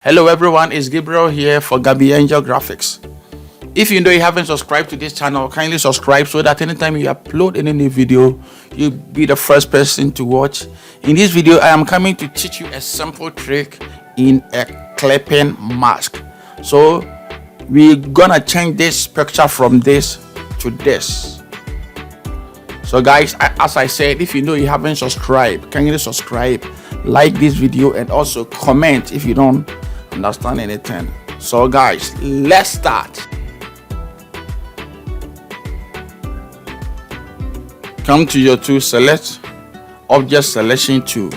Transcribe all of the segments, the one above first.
Hello everyone, it's Gabriel here for Gabi Angel Graphics. If you haven't subscribed to this channel, kindly subscribe so that anytime you upload any new video, you'll be the first person to watch. In this video, I am coming to teach you a simple trick in a clipping mask. So we're gonna change this picture from this to this. So guys, as I said, if you haven't subscribed, kindly subscribe, like this video, and also comment if you don't understand anything. So guys, let's start. Come to your tool, select object selection tool.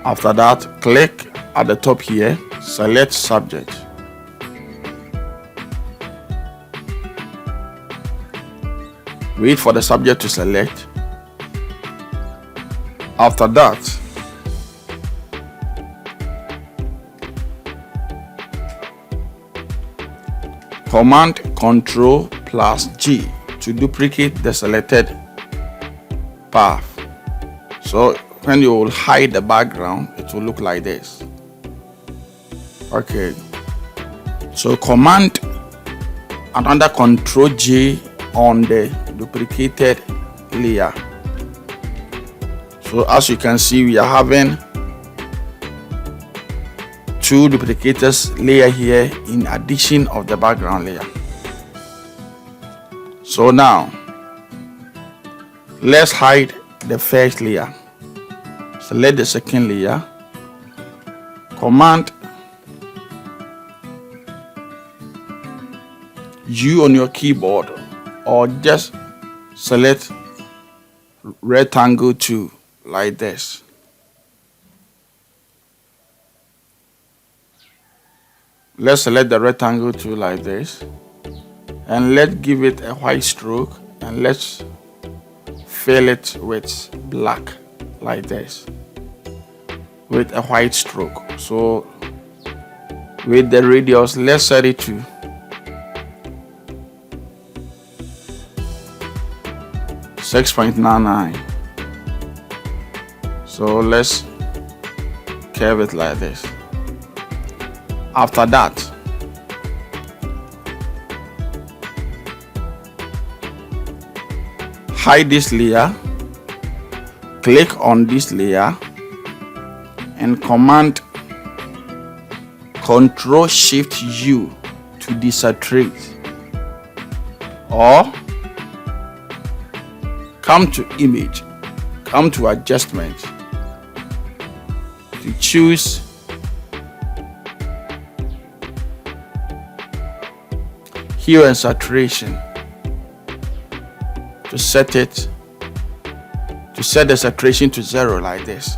After that, click at the top here, select subject. Wait for the subject to select. After that, Command Ctrl+G to duplicate the selected path. So when you will hide the background, it will look like this. Okay. So command another Ctrl+J on the duplicated layer. So as you can see, we are having two duplicators layer here in addition of the background layer. So now let's hide the first layer. Select the second layer, command U on your keyboard, or just select rectangle tool like this. Let's select the rectangle tool like this, and let's give it a white stroke, and let's fill it with black like this with a white stroke. So with the radius, let's set it to 6.99. So let's curve it like this. After that, hide this layer, click on this layer, and command Ctrl+Shift+U to desaturate, or come to image, come to adjustment, to choose hue and saturation, to set the saturation to 0 like this,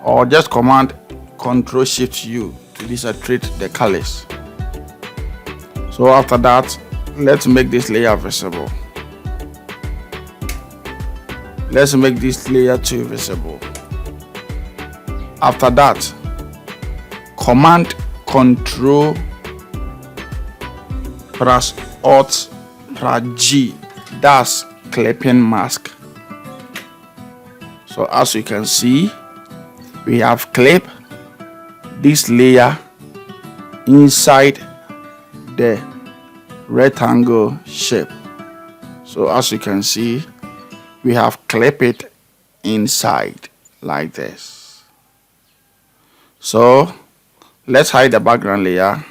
or just command Ctrl+Shift+U to desaturate the colors. So after that, let's make this layer visible. Let's make this layer 2 visible. After that, command Ctrl+Alt+G, that's clipping mask. So as you can see, we have clipped this layer inside the rectangle shape. So as you can see, we have clipped it inside like this. So let's hide the background layer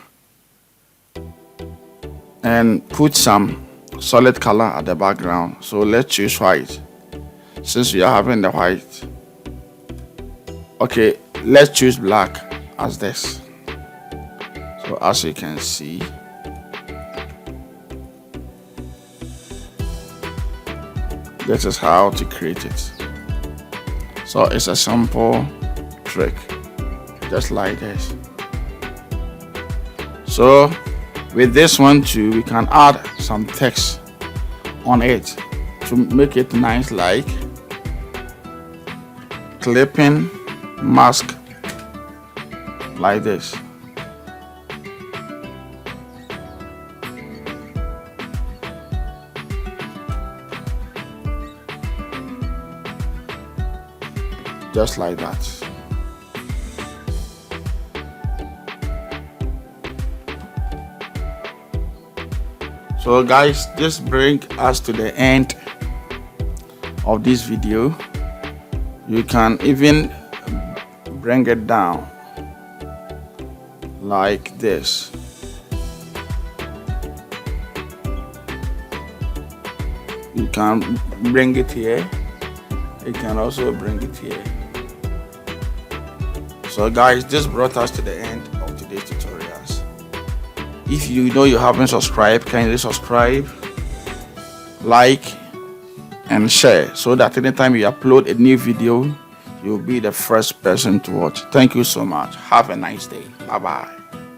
and put some solid color at the background. So let's choose white, since we are having the white. Okay, let's choose black as this. So as you can see, this is how to create it. So it's a simple trick, just like this. So with this one too, we can add some text on it to make it nice, like clipping mask like this. Just like that. So guys, this brings us to the end of this video. You can even bring it down like this. You can bring it here. You can also bring it here. So guys, this brought us to the end of today's tutorials. If you know you haven't subscribed, kindly subscribe, like, and share, so that anytime you upload a new video, you'll be the first person to watch. Thank you so much. Have a nice day. Bye bye.